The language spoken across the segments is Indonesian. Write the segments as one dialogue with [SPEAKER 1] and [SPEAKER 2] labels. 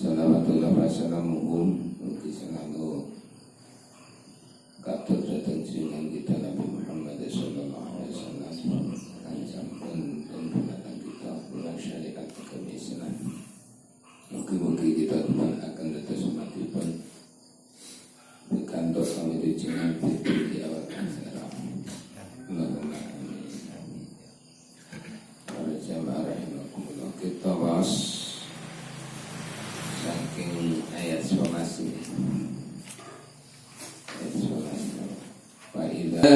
[SPEAKER 1] Salawatullah wassalamu'un mugi selalu katur datang junjungan kita Nabi Muhammad sallallahu alaihi wasallam kan sampun tuntunan kita ulang syariat agama Islam. Mugi-mugi kita Tuhan akan dados umatipun dikantos kami dijenengan di awal akhirah. Allahumma amin. Para jamaah rahimakumullah, kita bahas saking ayat 11 ayat 11 wa ilaika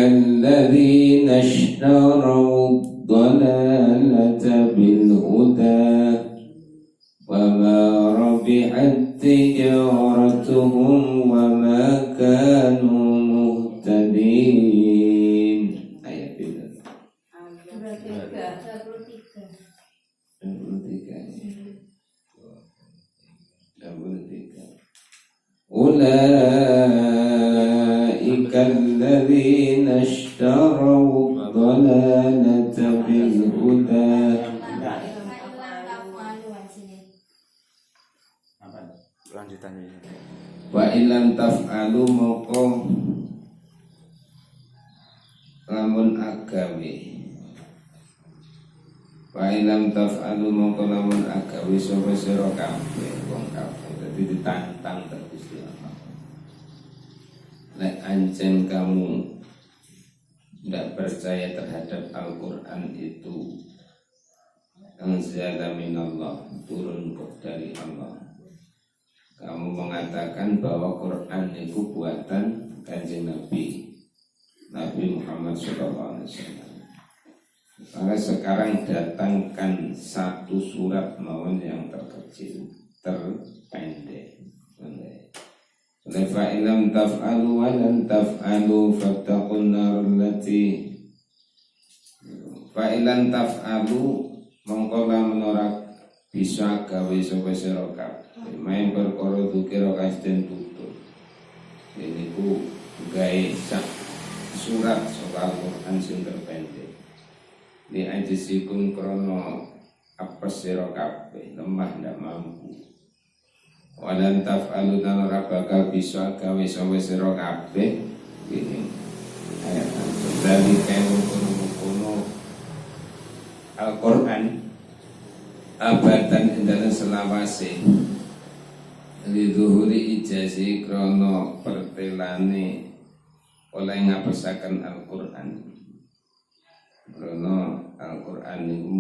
[SPEAKER 1] alladhina ishtaraw ad-dalalata bil huda wa ma rabihat tijaratuhum wa ma kanu muhtadin. Ayat itu 23. Ulaika alladhina ishtaraw ad-dalalata bil huda.
[SPEAKER 2] Lanjutannya
[SPEAKER 1] Wa ilam taf'alu moko lamun agawe. Wa ilam taf'alu moko lamun agawe sapa sira kabeh wong kabeh. Dadi ditantang terus Allah. Nek ancen kamu tidak percaya terhadap Al-Quran itu anzala minallah, turun dari Allah. Kamu mengatakan bahwa Quran itu buatan Kanjeng Nabi Muhammad SAW. Maka sekarang datangkan satu surat mawon yang terkecil, terpendek. Fa ilam taf'alu wa lan taf'alu fattaqun nar allati fa ilam taf'alu mongko lamun ora bisa gawe sapa sira kabeh main perkara dukira kasden tutur niku gawe sak surat soal Quran sing terpendek li ajisikum krono apa sira kabeh lemah ndak mampu walan taf'alu lan ora bakal bisa gawe sapa sira kabeh ini ayat dari kono Al-Quran abadan dalam selawase li zuhuri ijazi krono pertelane oleh ngapesaken Al-Quran krono Al-Quran niku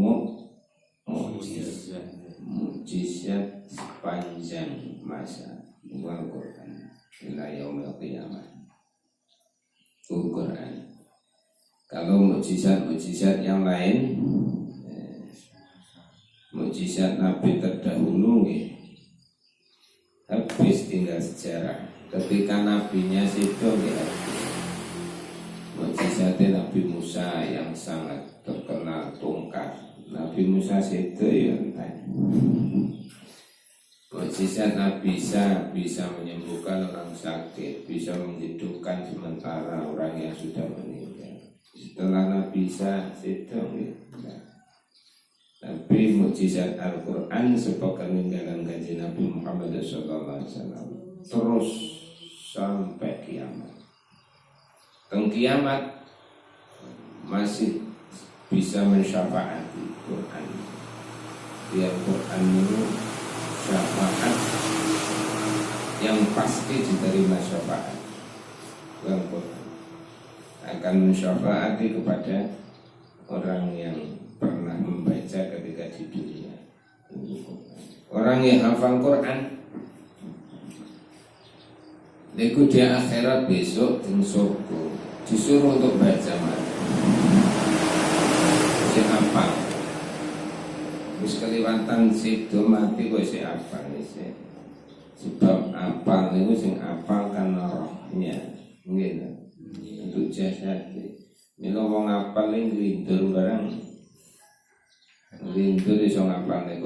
[SPEAKER 1] mujizat sepanjang masa Al-Quran ila yaumil qiyamah. Al-Quran kalau mujizat yang lain mujizat Nabi terdahulu habis tinggal sejarah ketika nabinya situ mujizatnya Nabi Musa yang sangat terkenal tongkat Nabi Musa situ ya mujizat Nabi bisa menyembuhkan orang sakit, bisa menghidupkan sementara orang yang sudah meninggal. Setelah Nabi Isa situ tapi mukjizat Al-Quran sebagai peninggalan Kanjeng Nabi Muhammad SAW terus sampai kiamat. Teng kiamat masih bisa mensyafaati Quran. Biar Quran itu syafaat yang pasti diterima syafaat. Al-Quran akan mensyafaati kepada orang yang pernah membaca ketika di dunia. Orang yang hafal Quran niku di akhirat besok di surga disuruh untuk baca mana sing apa wis keliwatan sido mati kok sing apa sih sebab apa niku sing apa kan rohnya nggih untuk jasad mila wong apal ning lindur barang lindur iso ngapal nek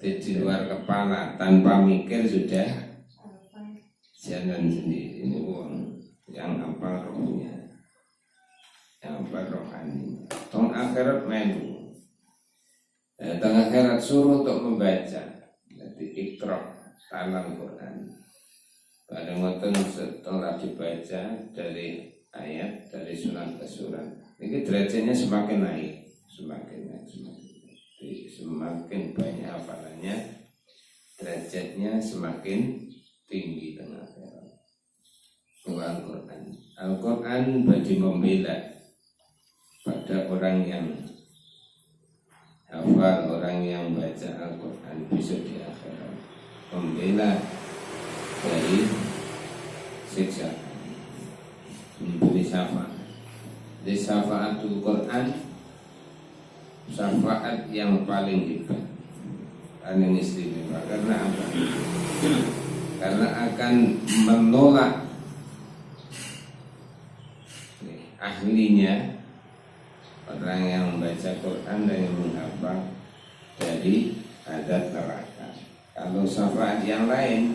[SPEAKER 1] di luar kepala tanpa mikir sudah jalan sendiri. Ini uang yang apa rohnya, yang apa rohani. Tong akhirat melu, tong akhirat suruh untuk membaca. Jadi ikra talang Quran. Pada ngoten setelah dibaca dari ayat dari surat ke surat, ini derajatnya semakin naik, semakin naik, semakin banyak hafalannya, derajatnya semakin tinggi tengah akhirat. Al-Quran, Al-Quran bagi membela pada orang yang hafal, orang yang baca Al-Quran besok di akhirat, membela dari siksa, memberi syafaat. Di syafaatul Quran, syafaat yang paling hebat, paling istimewa. Karena apa? Karena akan menolak ahlinya, orang yang membaca Quran dan yang menghafal dari adab neraka. Kalau syafaat yang lain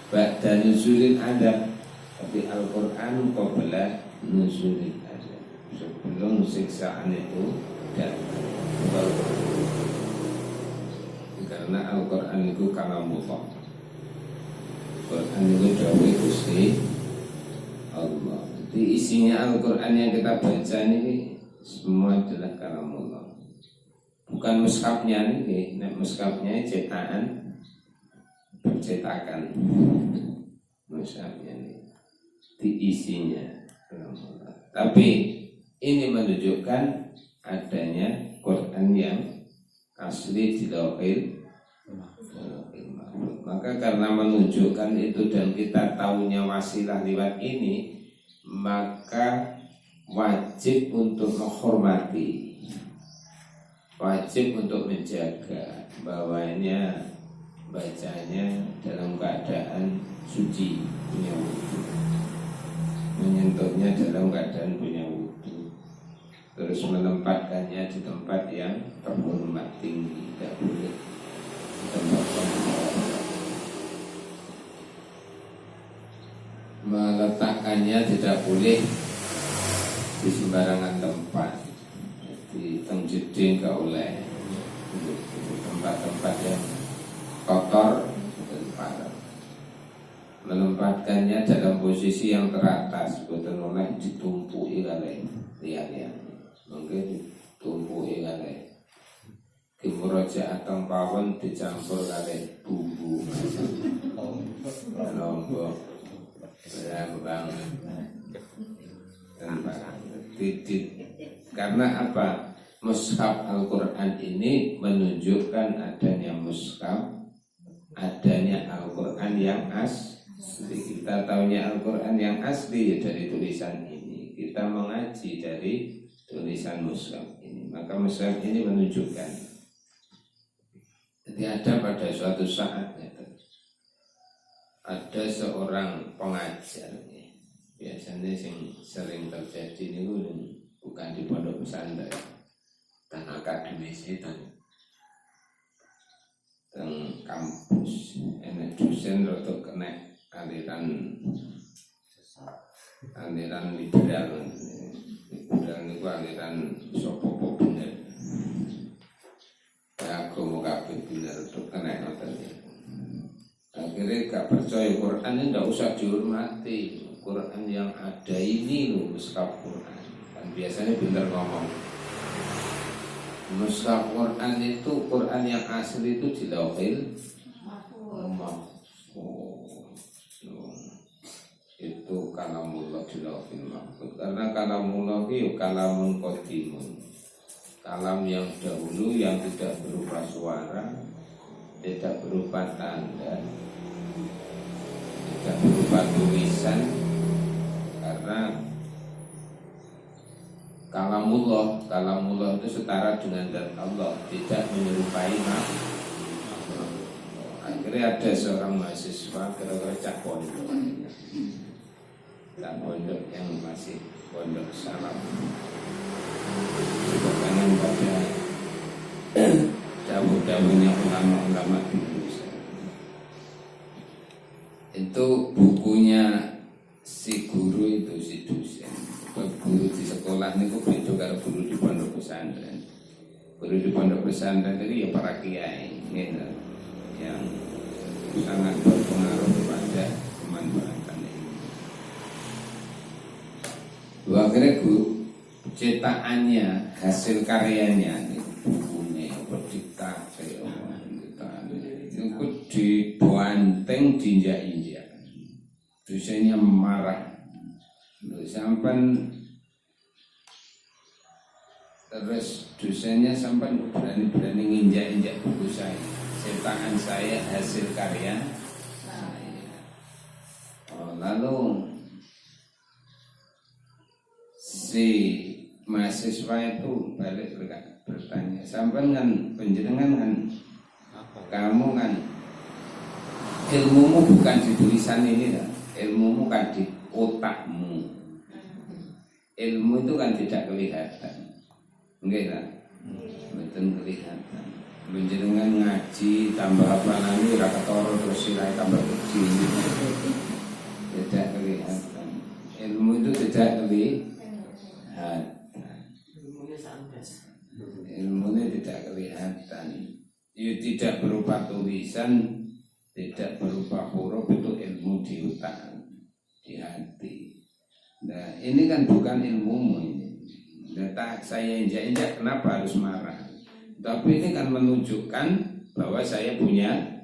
[SPEAKER 1] ba'da nuzulil adab, tapi Al-Quran qabla nuzulil adab, sebelum siksaan itu datang. Karena Al-Quran itu kalamullah, Al-Quran itu dawuh Gusti Allah. Jadi isinya Al-Quran yang kita baca ini semua adalah kalamullah. Bukan mushafnya nih, mushafnya cetakan, percetakan. Mushafnya nih diisinya kalamullah. Tapi ini menunjukkan adanya Quran yang asli di Lauhil Mahfuz. Maka karena menunjukkan itu dan kita tahunya wasilah lewat ini, maka wajib untuk menghormati, wajib untuk menjaga bawahnya, bacanya dalam keadaan suci, punya wudu, menyentuhnya dalam keadaan punya wudu, terus menempatkannya di tempat yang terhormat tinggi, tidak boleh di tempat meletakkannya tidak boleh di sembarangan tempat, di tengjeding gak oleh, di tempat-tempat yang kotor dan parah. Menempatkannya dalam posisi yang teratas, bukan oleh ditumpuki oleh lihat-lihat, mungkin ditumpuki oleh kimuraja atau pawon dicampur oleh bumbu lombok berambang dan titik. Karena apa? Mushaf Al-Quran ini menunjukkan adanya mushaf, adanya Al-Quran yang asli. Kita tahunya Al-Quran yang asli ya dari tulisan ini. Kita mengaji dari tulisan mushaf ini. Maka mushaf ini menunjukkan. Jadi ada pada suatu saat ada seorang pengajar, biasanya yang sering terjadi ini bukan di pondok pesantren dan akademisi dan kampus. Ini dosen untuk kena aliran liberal. Liberal itu aliran sopo bener. Aku mau kabeh bener untuk kena hotelnya. Akhirnya gak percaya Quran ini gak usah dihormati. Quran yang ada ini loh, mushaf Quran. Dan biasanya bener ngomong. Mushaf Quran itu, Quran yang asli itu di Lauhil Mahfuz. Itu kalamullah di Lauhil Mahfuz. Karena kalamullah itu kalamun qadimun, kalam yang dahulu yang tidak berupa suara, tidak berupa tanda, tidak berupa tulisan. Karena kalamullah itu setara dengan zat Allah, tidak menyerupai makhluk. Akhirnya ada seorang mahasiswa kira-kira cak pondok yang masih pondok salam, bukan pada dawuh-dawuhnya ulama-ulama Indonesia. Itu bukunya si guru itu, si dosen. Guru di sekolah ini kok beda karo guru di pondok pesantren. Guru di pondok pesantren itu ya para kiai gitu, yang sangat berpengaruh kepada kemanfaatan ini. Akhirnya guru cetakannya, hasil karyanya, bukunya, diktat, itu dibanteng, diinjak-injak. Dosennya marah. Sampai terus dosennya sampai berani-berani nginjak-injak buku saya, cetakan saya, hasil karya saya. Lalu si mahasiswa itu balik bertanya, sampai kan penjenengan kan, kamu kan ilmumu bukan di tulisan ini lah, ilmumu kan di otakmu. Ilmu itu kan tidak kelihatan, enggak lah, betul kelihatan. Penjenengan ngaji tambah apa lagi, rakatoro terus sirai tambah kecil, tidak kelihatan. Ilmu itu tidak kelihatan. Ilmunya tidak kelihatan. Ya tidak berupa tulisan, tidak berupa huruf, itu ilmu di otak, di hati. Nah ini kan bukan ilmumu ini. Nah, saya injak-injak, kenapa harus marah? Tapi ini kan menunjukkan bahwa saya punya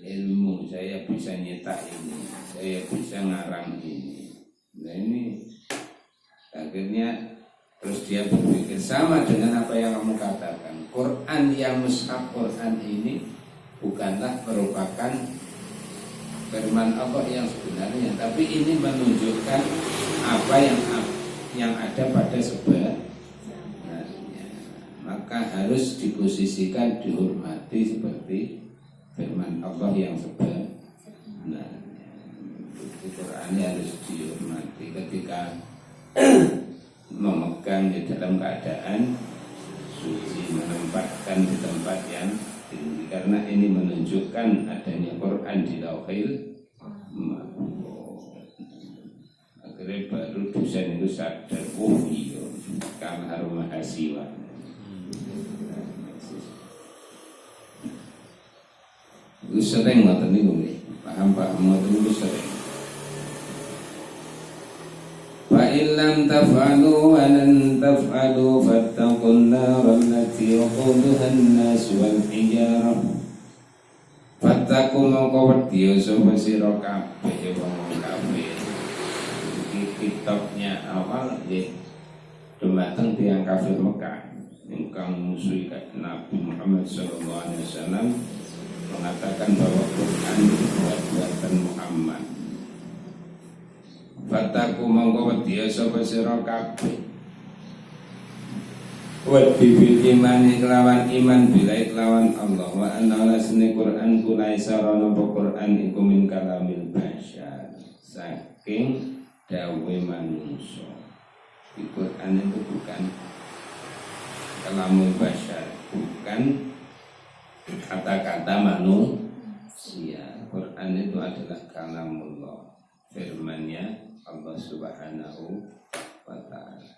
[SPEAKER 1] ilmu, saya bisa nyetak ini, saya bisa ngarang ini. Nah ini akhirnya terus dia berpikir sama dengan apa yang kamu katakan. Quran yang mushaf Quran ini bukanlah merupakan firman Allah yang sebenarnya, tapi ini menunjukkan apa yang ada pada sebenarnya. Maka harus diposisikan, dihormati seperti firman Allah yang sebenarnya. Quran harus dihormati ketika memegang di dalam keadaan suci, menempatkan di tempat yang tinggi, karena ini menunjukkan adanya Quran di Lauhil Mahfuz. Akhirnya baru dosen itu sadar, oh iya, kan harus mahasiswa. Itu sering ngoten niku nggih, paham ngoten niku sering. Fa illam taf'alu wa lan taf'alu fattaqun nar allati waquduha an-nas wal hijarah. Fattaqu mongko wedi sapa sira kabeh wong kafir. Iki kitabnya awal nggih dumateng tiyang kafir Mekah ingkang musuhi Nabi Muhammad sallallahu alaihi wasallam, mengatakan bahwa Quran buatan Muhammad. Fataku mongko wedi sapa sira kabeh. Wedi bil iman kelawan iman bilai kelawan Allah, wa anna lasne Quran kulai sarana Quran iku min kalamil basyar, saking dawe manusia. Di Quran itu bukan kalamul basyar, bukan kata-kata manusia. Quran itu adalah kalamullah, firman-Nya Allah Subhanahu wa ta'ala.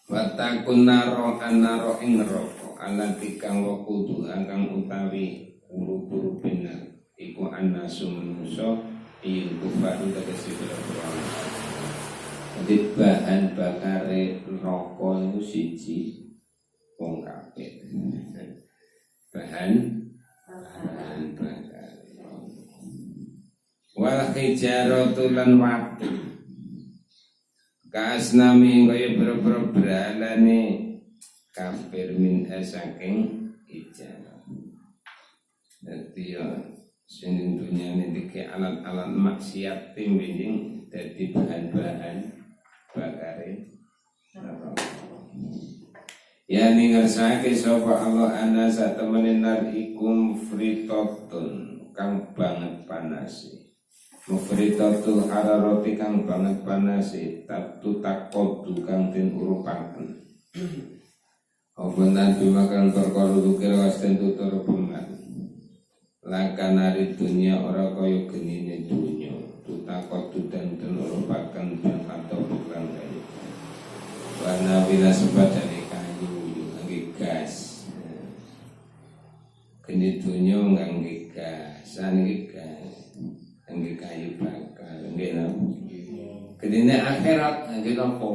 [SPEAKER 1] Watakun naro anaro ing neraka alati kang wakudu kang utawi uru-uru bener iku annasu manusa ing kufaru tegese pira-pira. Jadi bahan bakare neraka itu siji wong kafir. Bahan bakare wal hijaratu lan watu kasnami kaya boro-boro bralane kafir min saking hijarah. Dadi ya sing dunyane iki alat-alat maksiat timbing dadi bahan-bahan bakare neraka. Ya ningersake sapa Allah ana satemene nar ikum fritatun kang banget panase. Mufritatul hararati kang banget panase, tatu takodu kang den urupaken. Apa nanti makan perkara dukir wasten tutur peman. lakanari dunia ora kaya genine dunya tutakot dan ora pakan dan atau bukan kayu warna bila sebab dari kayu ngangge gas geni dunya ngangge gas saniki gas ngangge kayu bakar nggih napa genine akhirat ngangge napa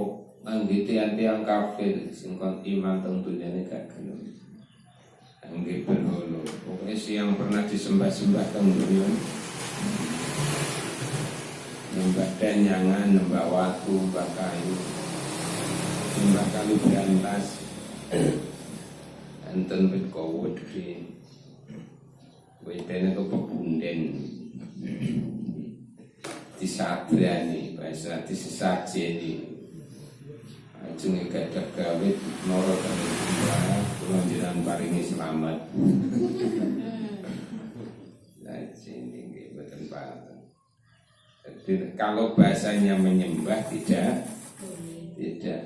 [SPEAKER 1] ngangge tiang-tiang kafir sing kon iman teng dunyane gak gelem ngangge berhala pokoknya yang pernah disembah-sembah teng dunya nyembah denyangan, nyembah watu, nyembah kayu nyembah kayu berantas enten wit kawut ki witene kok pepunden disabrani bahasa disesajeni jenenge gadah gawe nara kali panjenengan paringi selamat. Lah sini nggih mboten paham. Jadi kalau bahasanya menyembah tidak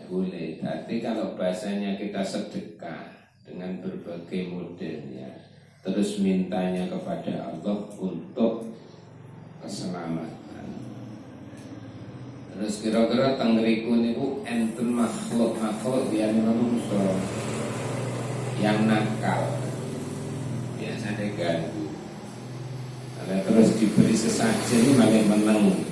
[SPEAKER 1] boleh. Tapi kalau bahasanya kita sedekah dengan berbagai modelnya, terus mintanya kepada Allah untuk keselamatan. Terus kira-kira tengriku niku enten makhluk biyen manungsa yang nakal biasanya ganggu. Kalau terus diberi sesajen ini malah menang.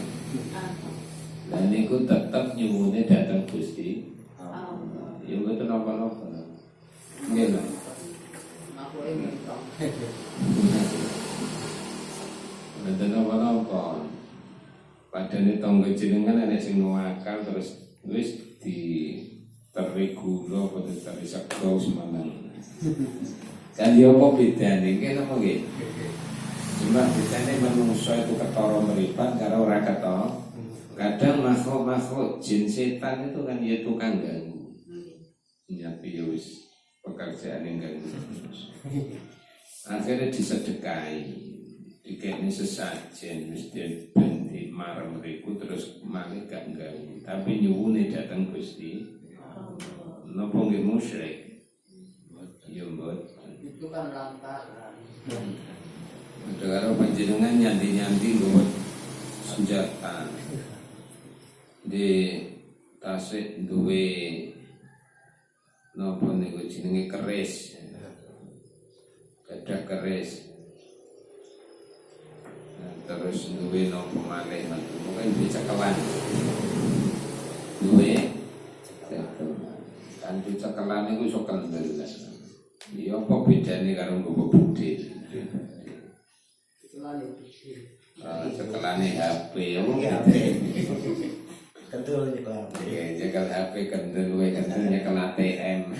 [SPEAKER 1] Dan niku tetap nyuwune datang Gusti Allah. Ya mboten napa-napa. Nggih lho. Aku ingin tahu. Mboten napa-napa. Padahal tangga jenengan ana sing nuwakal terus wis di terregula apa terisakau semanang. Kan yo apa bedane iki napa nggih? Cuma bedane manungsa itu ketara mripat karo ora ketara. Kadang makhluk-makhluk jin setan itu kan ya tukang ganggu. Nyapi wis pekerjaan yang ganggu. Akhirnya disedekahi. Dikene sesajen mesti ben marem mriku terus mangke gak ganggu. Tapi nyuwune dateng Gusti. Napa nggih musyrik? Ya mboten. Itu kan lantaran. Karo panjenengan nyanti-nyanti nggawa senjata. Di tasik duwe napa niku jenenge keris. Gadah keris. Terus duwe nopo malih mungkin bisa cekelan duwe kan cekelan itu iso kendel ya apa bedane karo nggo budhe cekelane HP ya kendel nyekel nyekel HP kendel luwe kendel nyekel ATM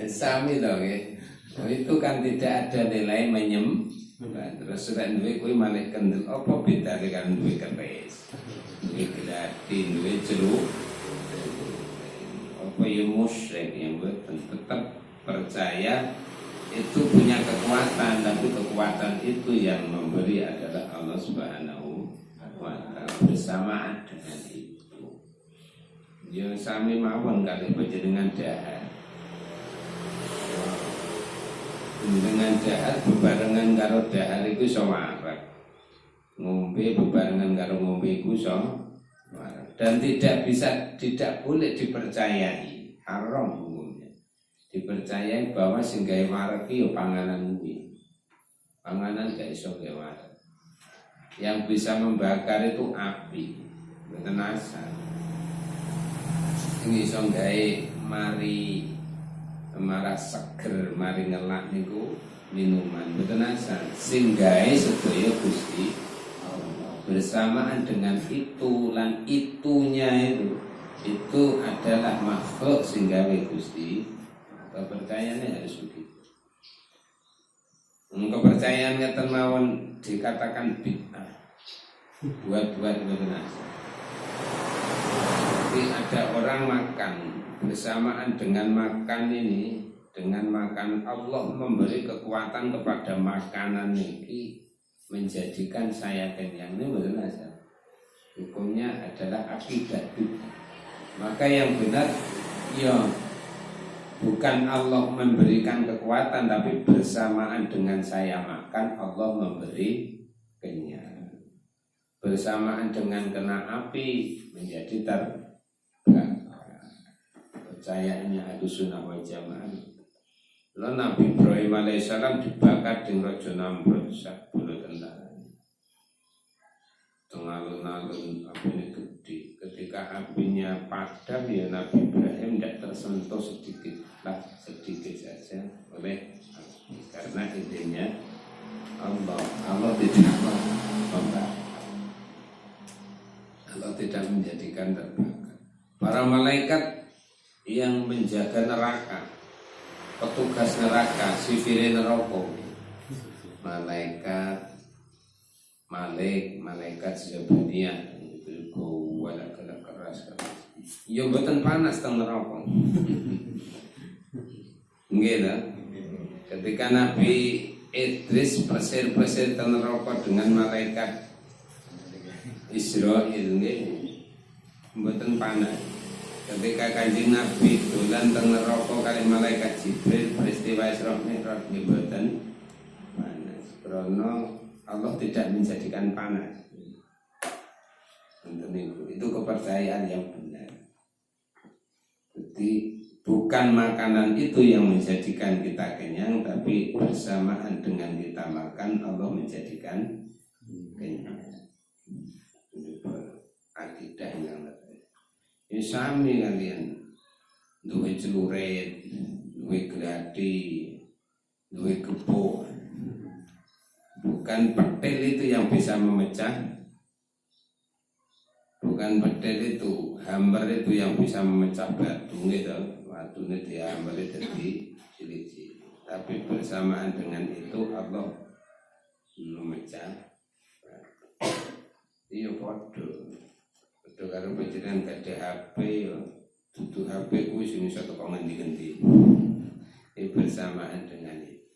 [SPEAKER 1] sami to nggih. Itu kan tidak ada nilai menyembah. Terus sudah duwe kuwi malih kendel apa bedane karo duwe keris. Duwe gratis, duwe jeruk. Apa ya musyrik yang tetap percaya itu punya kekuatan, tapi kekuatan itu yang memberi adalah Allah Subhanahu wa taala bersamaan dengan itu. Ya sami mawon kalih panjenengan dahar. Dengan dahar bebarengan karo dahar iku iso warak. Ngombe bebarengan karo ngombe iku iso warak. Dan tidak boleh dipercayai, haram hukumnya. Dipercayai bahwa sing gawe warak iki ya panganan kuwi. Panganan gak iso gawe warak. Yang bisa membakar itu api, mboten asal. Sing iso gawe mari marah seger mari ngelak niku minuman mboten asal sing gawe sedaya Gusti Allah. Bersamaan dengan itu lan itunya itu adalah makhluk sing gawe Gusti. Kepercayaannya harus begitu. Kepercayaan ngeten mawon dikatakan bid'ah. Buat-buat mboten asal. Jadi ada orang makan bersamaan dengan makan ini, dengan makan Allah memberi kekuatan kepada makanan ini menjadikan saya kenyang. Ini benar saja. Hukumnya adalah akidah. Maka yang benar ya bukan Allah memberikan kekuatan, tapi bersamaan dengan saya makan Allah memberi kenyang. Bersamaan dengan kena api menjadi terbakar. Percayaannya Ahlussunnah wal Jamaah. Lalu Nabi Ibrahim alaihissalam dibakar di Raja Namrud sak bulu tentara. Alun-alun apinya gede. Ketika apinya padam ya Nabi Ibrahim tidak tersentuh sedikit saja oleh api. Karena idenya Allah tidak membakar. Allah tidak menjadikan terbakar. Para malaikat yang menjaga neraka, petugas neraka, sifile neraka, malaikat sebenarnya itu wala keras. Ya mboten panas teng neraka. Nggih ta? Ketika Nabi Idris plesir-plesir teng neraka dengan malaikat Israil nggih mboten panas. Ketika Kanjeng Nabi dolan teng neraka kali malaikat Jibril peristiwa Isra Mi'raj mboten panas. Karena Allah tidak menjadikan panas. Itu kepercayaan yang benar. Jadi bukan makanan itu yang menjadikan kita kenyang, tapi bersamaan dengan kita makan Allah menjadikan kenyang. Akidah yang lebih. Ini sami kalian. Duwe celurit, duwe gladi, duwe kebo. Bukan petil itu yang bisa memecah. Bukan petil itu, hammer itu yang bisa memecah batu gitu. Batunya dia hammer jadi cilik-cilik. Tapi bersamaan dengan itu Allah memecah. Iya bodoh. Bodoh kalau panjenengan gak ada HP ya. Dudu HP kuwi sing iso teko ngendi-endi. Ini bersamaan dengan itu.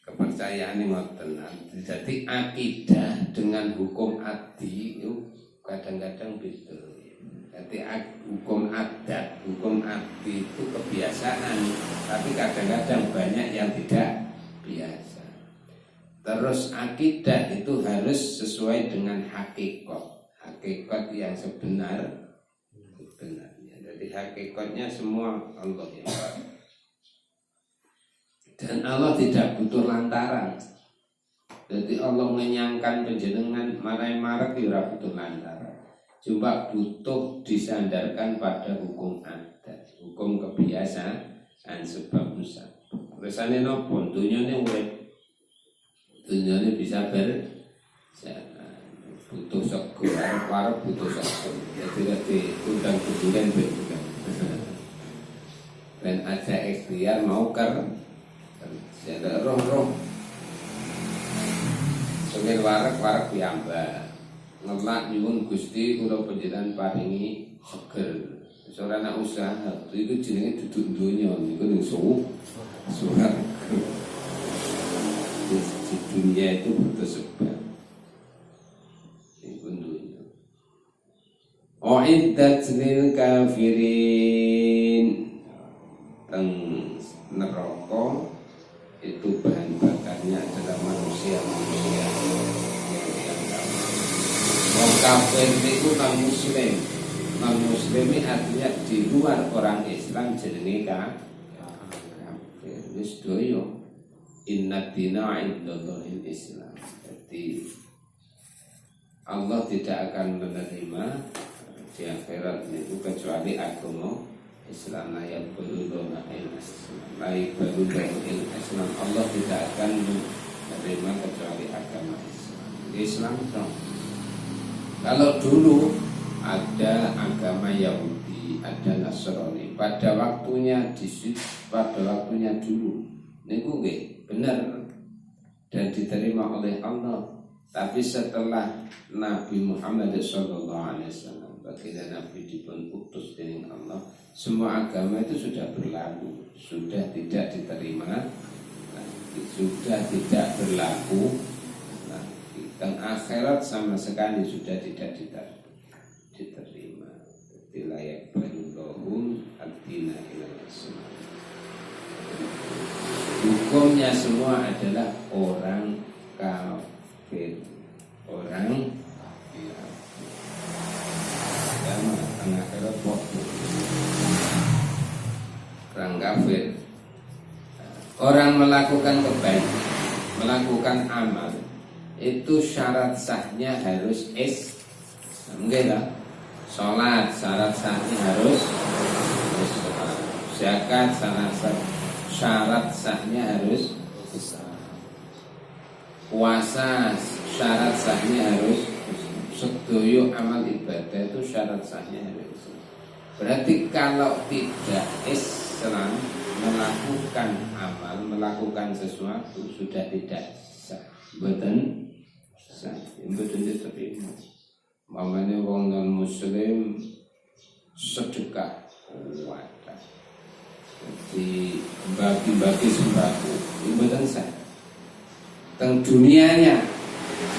[SPEAKER 1] Kepercayaan yang ngoten. Jadi akidah dengan hukum adi itu kadang-kadang beda. Jadi hukum adat, hukum adi itu kebiasaan, tapi kadang-kadang banyak yang tidak biasa. Terus akidah itu harus sesuai dengan hakikat yang sebenarnya. Jadi hakikatnya semua Allah yang tahu. Dan Allah tidak butuh lantaran. Jadi Allah mengenyangkan penjenengan marai-marak tidak butuh lantaran. Cuma butuh disandarkan pada hukum adat, hukum kebiasaan, sebab musabab. Rasane nopo? Dunyane urip. Dunyane bisa butuh sego, arep butuh sego. Jadi undang kuburan bukan. Dan ada ikhtiar mau ada roh sengir warak piyambak ngelak nyuwun Gusti kula panjenengan paringi seger. Ora ana usaha itu jenenge duduk donya niku ning surat. Di dunia itu butuh sebab. Iku dunya. Uiddat lil kafirin. Teng neraka itu bahan bakarnya adalah manusia yang orang kafir itu non muslim ini artinya di luar orang Islam jenenge kafir. Wis doyo inna dina indallahil Islam. Jadi Allah tidak akan menerima di akhirat itu kecuali agama Islam yang berulama Islam, Islam. Allah tidak akan menerima kecuali agama Islam. Kalau dulu ada agama Yahudi, ada Nasrani, pada waktunya dulu, niku nggih benar dan diterima oleh Allah. Tapi setelah Nabi Muhammad SAW, baginda Nabi dipun utus dengan Allah, semua agama itu sudah berlalu, sudah tidak diterima, sudah tidak berlaku. Dan akhirat sama sekali sudah tidak diterima. Jadi layak berulahum adil hukumnya semua adalah orang kafir. Orang kafir. Agama tengah akhirat waktu. Orang kafir. Orang melakukan kebaikan, melakukan amal, itu syarat sahnya harus mungkin lah. Sholat syarat sahnya harus Islam. Zakat syarat sahnya harus Islam. Puasa syarat sahnya harus Islam. Sedoyo amal ibadah itu syarat sahnya harus Islam. Berarti kalau tidak Islam melakukan amal, melakukan sesuatu sudah tidak sah. Betul sah. Betul itu. Mamanya wong non muslim sedekah wadah, jadi bagi-bagi sembako itu betul sah. Teng dunianya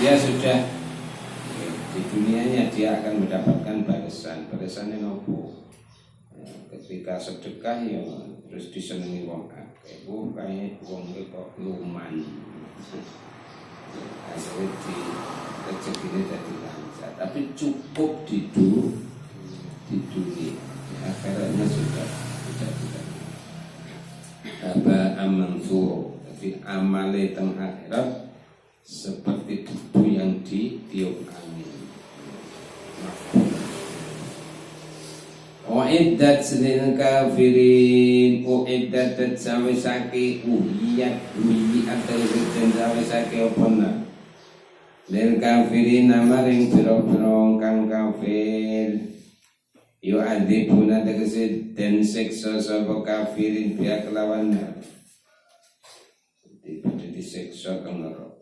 [SPEAKER 1] dia sudah di dunianya dia akan mendapatkan balasannya nopo. Ketika sedekah ya terus disenangi wong akeh, kayak wong kok luman. Akhirnya rezekinya jadi lancar, tapi cukup di dunia, akhiratnya sudah tidak. Aba amansur, jadi amale teng akhirat seperti debu yang ditiup angin. Uiddat lil kafirin, uiddat sawisake uhiyat terus sawisake opona lil kafirin namaring biro-biro kang kafir yu adibuna tegese den siksa sapa kafirin biya kelawan disiksa kang neraka.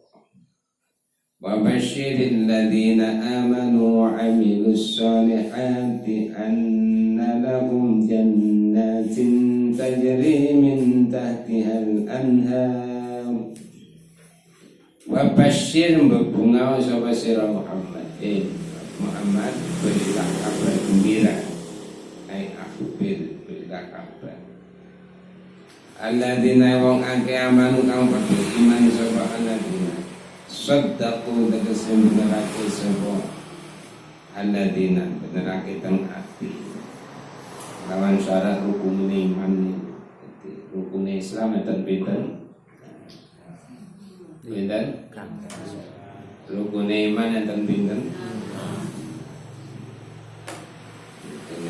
[SPEAKER 1] Wa basyiril ladzina amanu wa 'amilus shalihati anna lahum jannatin tajri min tahtihal anhar. Wa basyir berbunga sapa sira Muhammad. Muhammad berilah kabar gembira. Berilah kabar. Alladzina wong akeh amanu kang padha iman sapa alladzina saddaqu tegese benerake sapa alladzina benerake teng ati lawan syarat rukun iman. Rukun Islam enten pinten? Rukun iman enten pinten? Rukun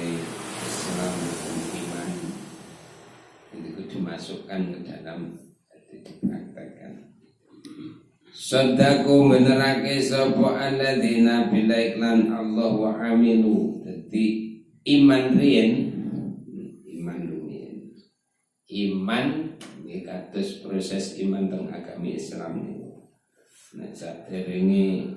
[SPEAKER 1] Islam rukun iman itu dimasukkan ke dalam dipraktekkan. Sadaqu benerake sapa alladzina bila iklan Allah wa amilu. Dadi iman riyen iman nggih kados proses iman teng agama Islam niku. Nek saderenge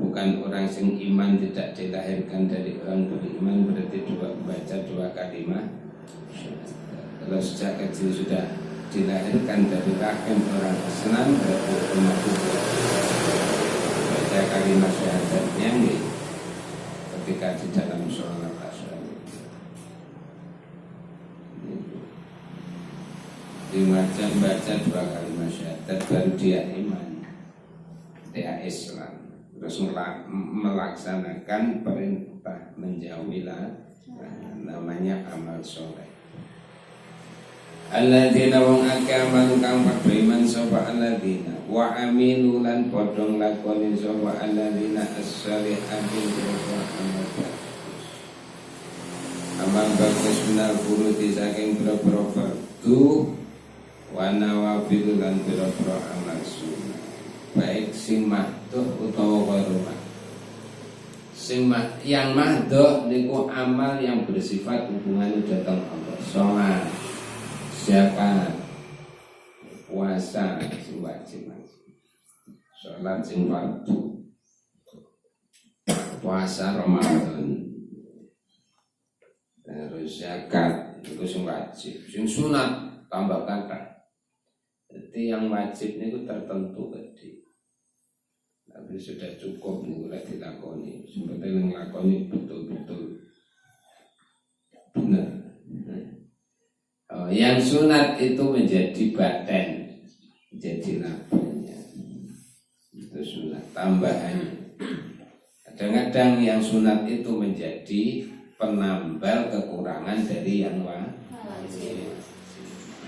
[SPEAKER 1] bukan orang sing iman tidak dilahirkan dari orang beriman berarti baca dua kalimat. Kalau sejak kecil sudah dilahirkan dari rahim orang Islam berarti otomatis baca kalimat syahadatnya nih ketika di dalam sholat asyhadu baca dua kalimat syahadat baru dia iman, dia Islam, terus melaksanakan perintah menjauhilah namanya amal soleh. Alladzina wong akeh amal kang padha iman sapa alladzina wa amilu lan padha nglakoni sapa alladzina as-solihati amal bagus. Amal bagus benar furuti saking pira-pira fardu wa nawafil lan pira-pira amal sunah. Baik sing mahduh utawa ghairumah. Yang mahduh niku amal yang bersifat hubungannya datang Allah. Salat, zakat, puasa sing wajib, salat sing fardu, puasa Ramadan, terus zakat itu sing wajib, sing sunat tambah kata. Jadi yang wajib niku tertentu tadi, tapi sudah cukup niku lek dilakoni, sebetulnya nglakoni betul-betul benar. Yang sunat itu menjadi baten, menjadi labanya. Itu sunat tambahannya. Kadang-kadang yang sunat itu menjadi penambal kekurangan dari yang wajib.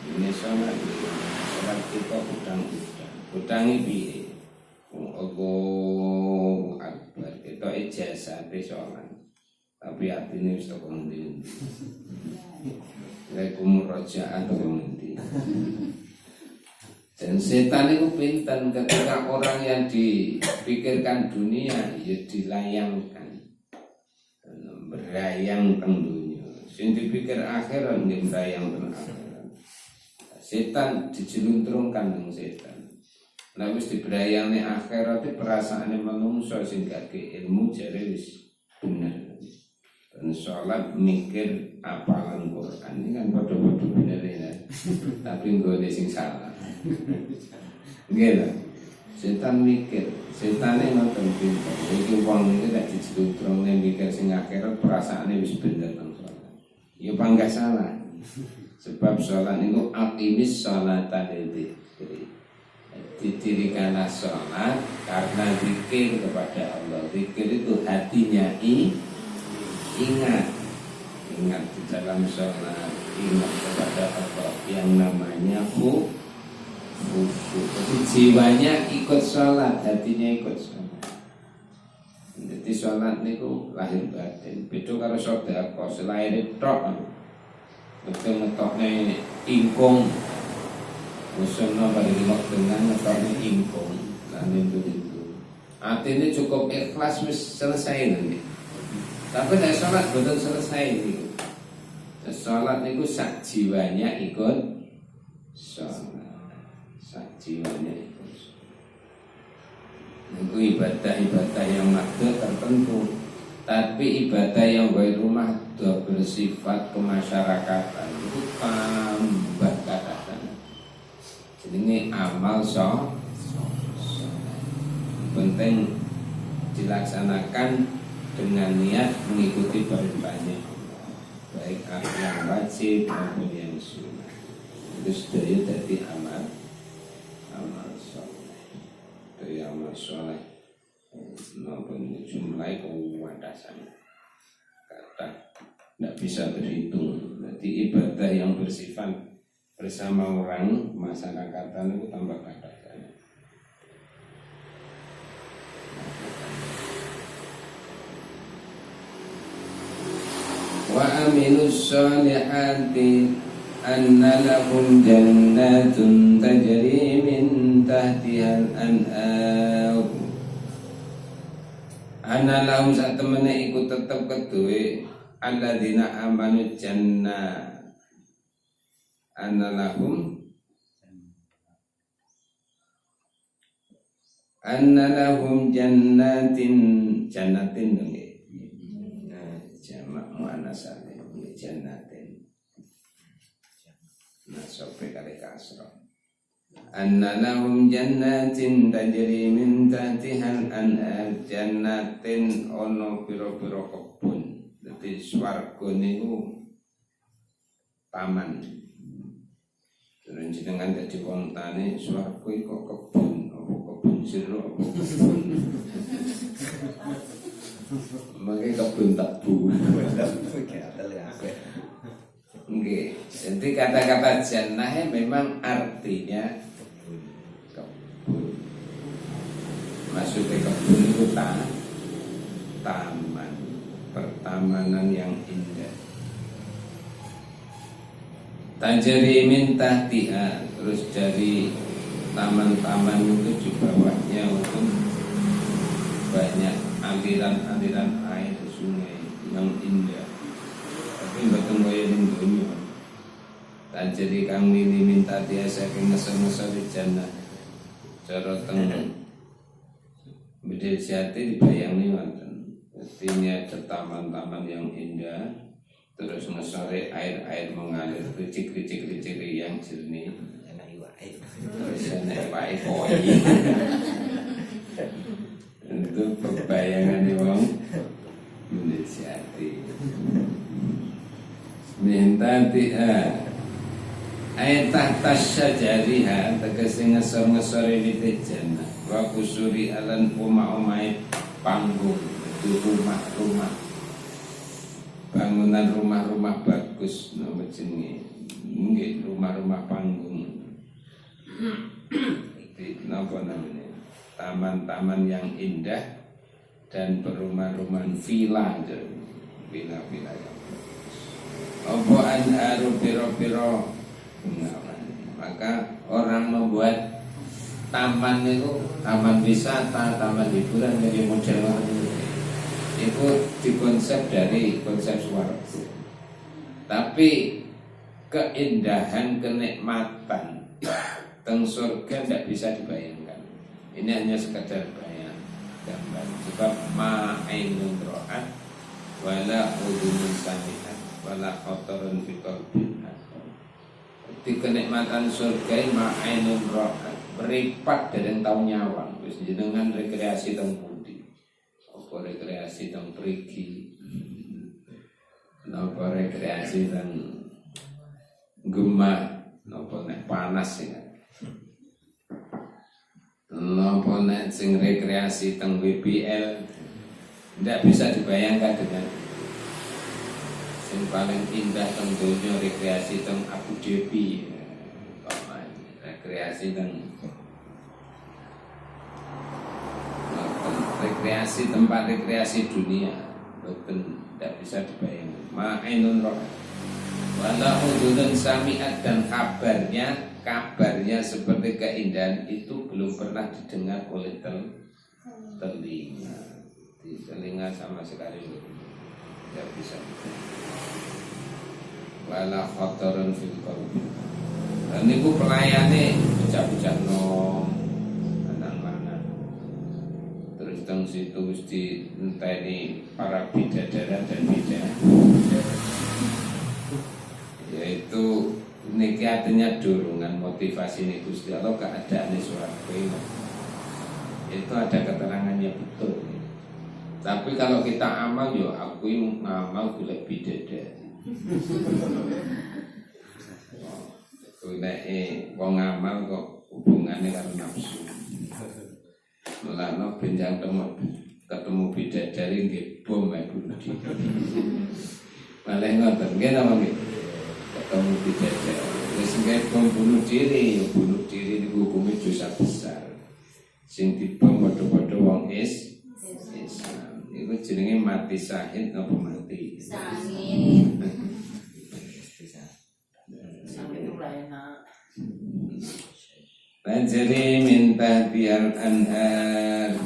[SPEAKER 1] Ini sholat kita udang piye? Allahu Akbar. Kita ijazah sholat. Tapi hatinya wis teko ngendi. Lek murajaah teko ngendi. Dan setan itu pintar ketika orang yang dipikirkan dunia ya dilayangkan, berayang teng dunia. Sing dipikir akhirat nggih berayang teng akhirat. Setan dijeluntrungkan dengan setan. Nah wis dibrayani akhirat iki perasaane manungsa sing gak ilmu jare wis bener. Dan sholat mikir apalan Quran ini kan bodoh-bodoh bener ya. Tapi nggone sing salah. Nggih. Setan mikir, setane ngoten pinter. Iki wong iki gak dijeluntrungne mikir sing akhirat perasaane wis bener nang sholat. Ya pangga salah. Sebab sholat itu aqimis sholata lidzikri. Didirikanlah sholat karena zikir kepada Allah. Zikir itu hatinya ingat di dalam sholat, ingat kepada Allah yang namanya khusyuk. Jadi jiwanya ikut sholat, hatinya ikut sholat. Jadi sholat itu lahir batin. Beda karo sedekah, selain tok. Betul ngetoknya ingkung musuhnya pada dilok dengan ngetoknya ingkung. Dan itu artinya cukup ikhlas wis selesai nanti. Tapi nek sholat betul selesai itu. Sholat itu sak jiwanya ikut sholat. Sak jiwanya ikut sholat. Itu ibadah-ibadah yang makhluk tertentu. Tapi ibadah yang rumah bersifat kemasyarakatan itu tambah katakan. Jadi ini amal penting dilaksanakan dengan niat mengikuti perintahnya, baik yang wajib maupun yang sunnah. Itu sudah jadi amal soleh. Dari amal soleh maupun jumlah kewadasan kata tidak bisa terhitung. Jadi ibadah yang bersifat bersama orang masyarakatan itu tambah kadasan. Wa aminus solihati anna lahum jannatun tajri min tahtihal an'ar. Ana lahum sak temene iku tetep keduwe alladzina amanu jannah. Ana lahum jannatin nggih. Nah, jamak muannasah jannatin. Nah, sampai kali kasra. Anna lahum jannatin tajri min tahtihal anhar. Jannatin ono pira-pira kebun. Dadi swarga niku taman. Terus jenengan dadi wong tani swarga iku kebun, apa kebun jeruk, apa kebun. Mangke kebun tebu. Nggih. Jadi kata-kata jannah memang artinya kebun. Maksudnya kebun itu taman, pertamanan yang indah. Tajri min tahtiha, terus dari taman-taman itu di bawahnya itu banyak aliran-aliran air sungai yang indah. Tapi mboten kaya ning donya. Tajri kang mili min tahtiha saking ngesor-ngesor di jannah. Cara teng Bedil Jati dibayangi wonten. Jadi ini ada taman-taman yang indah, terus ngesore air-air mengalir, ricik-ricik yang jernih. Terus enak wae koi. Itu perbayangan wong Bedil Jati. Minta tiha tahta syajariha tegese ngesor-ngesore wite jannah wa kusuri alan omah-omahe panggung itu rumah-rumah bangunan rumah-rumah bagus nama jenenge nggih rumah-rumah panggung itu napa namanya taman-taman yang indah dan perumah-rumahan villa villa-villa yang apa anharu piro-piro maka orang membuat taman itu taman wisata, taman hiburan dari model itu dikonsep dari konsep swarga. Tapi keindahan, kenikmatan teng surga tidak bisa dibayangkan. Ini hanya sekedar bayang gambar. Sebab ma'ainun ra'at wala udhunun sami'at wala khatarun fi qalbin. Di kenikmatan surga ma'ainun ra'at meripat dari tahu nyawang wis jenengan rekreasi teng pundi apa rekreasi teng perigi napa rekreasi teng gemah napa nek panas ya napa nek sing rekreasi teng WBL ndak bisa dibayangkan dengan yang paling indah teng dunia rekreasi teng Abu Dhabi rekreasi teng rekreasi tempat rekreasi dunia betul tidak bisa dibayangkan ma'ainun roh wala udhunun sami'at dan kabarnya seperti keindahan itu belum pernah didengar oleh telinga di telinga sama sekali tidak bisa wala khatarun fil qalbi. Dan niku pelayane bocah-bocah nom anak-anak. Terus teng situ mesti enteni para bidadara dan bidadari. Yaitu niki artinya dorongan motivasi niku Gusti Allah keadaan swarga. Itu ada keterangannya betul. Tapi kalau kita amal yo aku ngamal golek bidadari. Nek wong amal kok hubungannya karo nafsu. Mulane benjang ketemu bidadari nggih bom ae bunuh diri. Malah ngoten nggih napa nggih. Ketemu bidadari wis nggih bom bunuh diri niku hukume dosa besar. Sing dibom padha-padha wong Islam. Iku jenenge mati syahid napa mati? Syahid. Tajri min tahtiha al-anhar.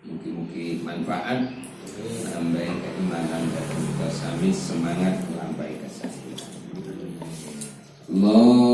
[SPEAKER 1] Mungkin manfaat menambah keimanan dan kita sami semangat menambah kesaksian. Allah